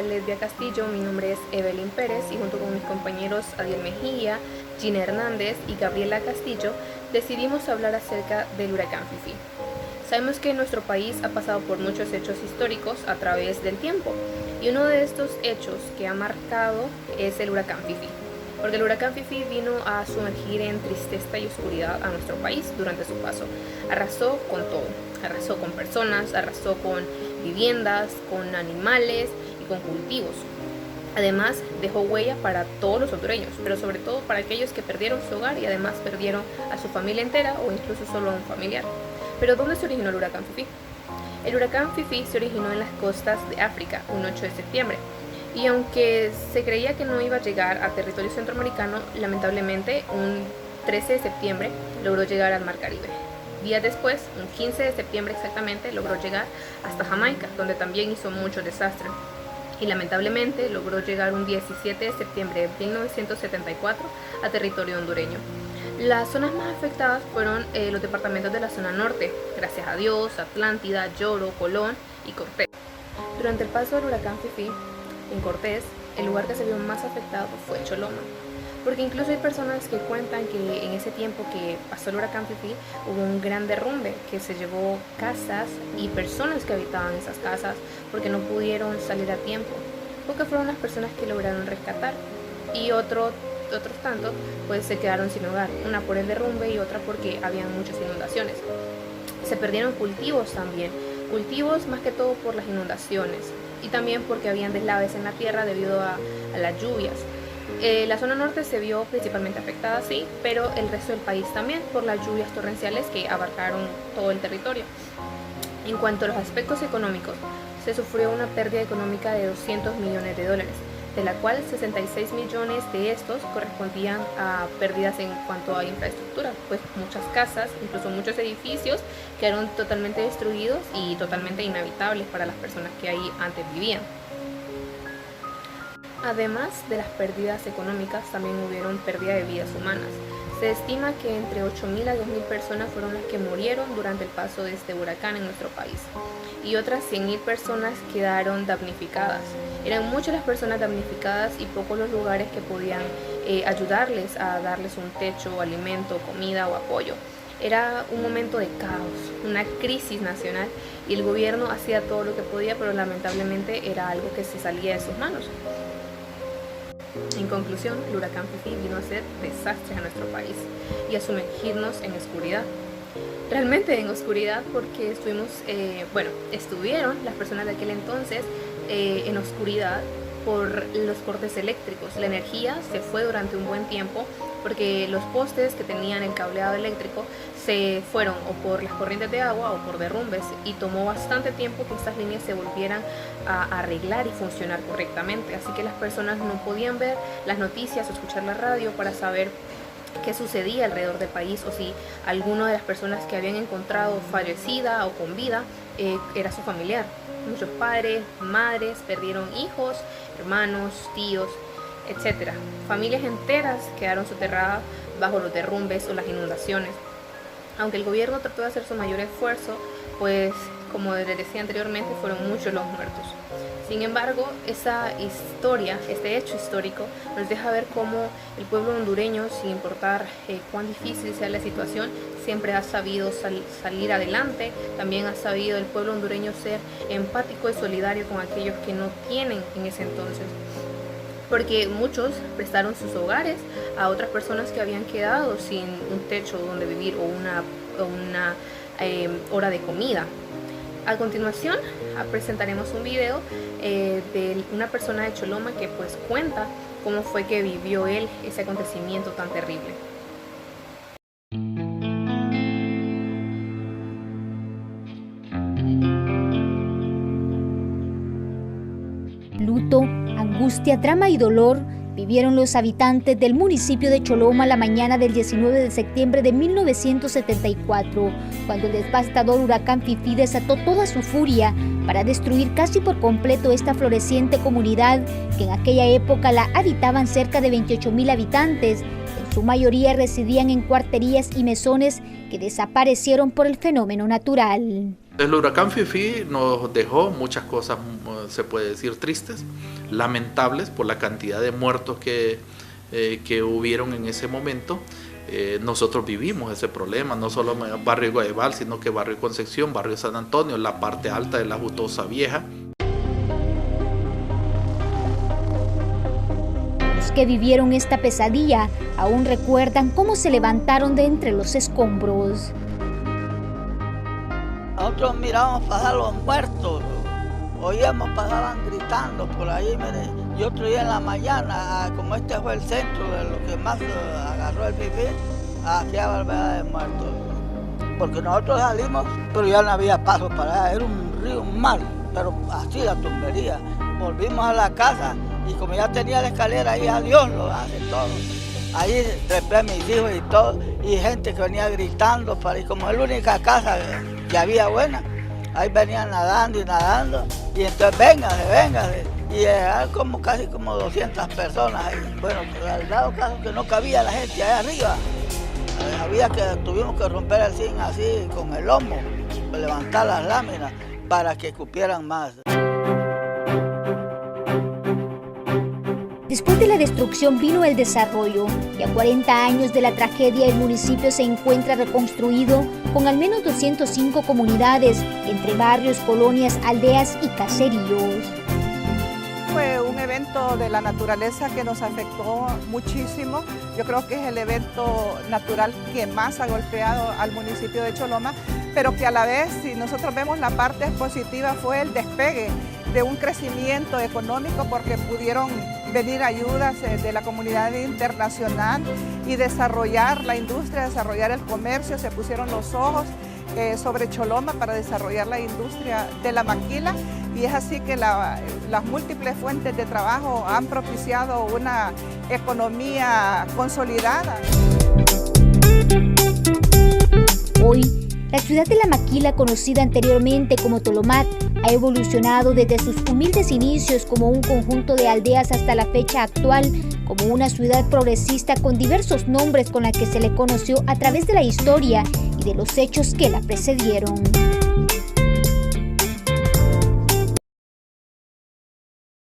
Lesbia Castillo, mi nombre es Evelyn Pérez y junto con mis compañeros Adiel Mejía, Gina Hernández y Gabriela Castillo decidimos hablar acerca del huracán Fifi. Sabemos que nuestro país ha pasado por muchos hechos históricos a través del tiempo y uno de estos hechos que ha marcado es el huracán Fifi. Porque el huracán Fifi vino a sumergir en tristeza y oscuridad a nuestro país durante su paso. Arrasó con todo, arrasó con personas, arrasó con viviendas, con animales y con cultivos. Además dejó huella para todos los hondureños, pero sobre todo para aquellos que perdieron su hogar y además perdieron a su familia entera o incluso solo a un familiar. Pero ¿dónde se originó el huracán Fifi? El huracán Fifi se originó en las costas de África un 8 de septiembre. Y aunque se creía que no iba a llegar a territorio centroamericano, lamentablemente un 13 de septiembre logró llegar al Mar Caribe. Días después, un 15 de septiembre exactamente, logró llegar hasta Jamaica, donde también hizo mucho desastre. Y lamentablemente logró llegar un 17 de septiembre de 1974 a territorio hondureño. Las zonas más afectadas fueron los departamentos de la zona norte, gracias a Dios, Atlántida, Lloro, Colón y Cortés. Durante el paso del huracán Fifi, en Cortés, el lugar que se vio más afectado fue Choloma, porque incluso hay personas que cuentan que en ese tiempo que pasó el huracán Fifi hubo un gran derrumbe que se llevó casas y personas que habitaban esas casas porque no pudieron salir a tiempo, porque fueron las personas que lograron rescatar y otros tantos pues se quedaron sin hogar, una por el derrumbe y otra porque habían muchas inundaciones. Se perdieron cultivos también, cultivos más que todo por las inundaciones y también porque habían deslaves en la tierra debido a las lluvias. La zona norte se vio principalmente afectada, sí, pero el resto del país también por las lluvias torrenciales que abarcaron todo el territorio. En cuanto a los aspectos económicos, se sufrió una pérdida económica de 200 millones de dólares, de la cual 66 millones de estos correspondían a pérdidas en cuanto a infraestructura, pues muchas casas, incluso muchos edificios quedaron totalmente destruidos y totalmente inhabitables para las personas que ahí antes vivían. Además de las pérdidas económicas, también hubieron pérdida de vidas humanas. Se estima que entre 8.000 a 2.000 personas fueron las que murieron durante el paso de este huracán en nuestro país y otras 100.000 personas quedaron damnificadas. Eran muchas las personas damnificadas y pocos los lugares que podían ayudarles a darles un techo, alimento, comida o apoyo. Era un momento de caos, una crisis nacional y el gobierno hacía todo lo que podía, pero lamentablemente era algo que se salía de sus manos. En conclusión, el huracán Fifi vino a hacer desastres a nuestro país y a sumergirnos en oscuridad. Realmente en oscuridad porque estuvieron las personas de aquel entonces en oscuridad por los cortes eléctricos. La energía se fue durante un buen tiempo porque los postes que tenían el cableado eléctrico se fueron o por las corrientes de agua o por derrumbes y tomó bastante tiempo que estas líneas se volvieran a arreglar y funcionar correctamente, así que las personas no podían ver las noticias o escuchar la radio para saber qué sucedía alrededor del país o si alguna de las personas que habían encontrado fallecida o con vida era su familiar. Muchos padres, madres perdieron hijos, hermanos, tíos, etc. Familias enteras quedaron soterradas bajo los derrumbes o las inundaciones. Aunque el gobierno trató de hacer su mayor esfuerzo, pues como les decía anteriormente, fueron muchos los muertos. Sin embargo, esa historia, este hecho histórico, nos deja ver cómo el pueblo hondureño, sin importar cuán difícil sea la situación, siempre ha sabido salir adelante. También ha sabido el pueblo hondureño ser empático y solidario con aquellos que no tienen en ese entonces. Porque muchos prestaron sus hogares a otras personas que habían quedado sin un techo donde vivir o una hora de comida. A continuación presentaremos un video de una persona de Choloma que pues cuenta cómo fue que vivió él ese acontecimiento tan terrible. Luto, angustia, drama y dolor vivieron los habitantes del municipio de Choloma la mañana del 19 de septiembre de 1974, cuando el devastador huracán Fifi desató toda su furia para destruir casi por completo esta floreciente comunidad que en aquella época la habitaban cerca de 28.000 habitantes, en su mayoría residían en cuarterías y mesones que desaparecieron por el fenómeno natural. El huracán Fifi nos dejó muchas cosas, se puede decir, tristes, lamentables por la cantidad de muertos que hubieron en ese momento. Nosotros vivimos ese problema, no solo en Barrio Guayabal, sino que Barrio Concepción, Barrio San Antonio, la parte alta de la Jutosa Vieja. Los que vivieron esta pesadilla aún recuerdan cómo se levantaron de entre los escombros. Nosotros mirábamos pasar los muertos, oíamos pasaban gritando por ahí, mire. Y otro día en la mañana, como este fue el centro de lo que más agarró el Fifi, aquí a barbaridad de muertos. Porque nosotros salimos, pero ya no había paso para allá, era un río, un mar, pero así la tumbería. Volvimos a la casa y como ya tenía la escalera ahí, adiós lo hace todo. Ahí trepé a mis hijos y todo, y gente que venía gritando, y como es la única casa que había buena, ahí venían nadando, y entonces véngase. Y como casi como 200 personas ahí. Bueno, al dado caso que no cabía la gente allá arriba, tuvimos que romper el zinc así con el lomo, levantar las láminas para que cupieran más. Después de la destrucción vino el desarrollo, y a 40 años de la tragedia el municipio se encuentra reconstruido con al menos 205 comunidades, entre barrios, colonias, aldeas y caseríos. Fue un evento de la naturaleza que nos afectó muchísimo. Yo creo que es el evento natural que más ha golpeado al municipio de Choloma, pero que a la vez, si nosotros vemos la parte positiva, fue el despegue de un crecimiento económico porque pudieron venir ayudas de la comunidad internacional y desarrollar la industria, desarrollar el comercio. Se pusieron los ojos sobre Choloma para desarrollar la industria de la maquila, y es así que las múltiples fuentes de trabajo han propiciado una economía consolidada. Hoy, la ciudad de La Maquila, conocida anteriormente como Tolomat, ha evolucionado desde sus humildes inicios como un conjunto de aldeas hasta la fecha actual como una ciudad progresista con diversos nombres con la que se le conoció a través de la historia y de los hechos que la precedieron.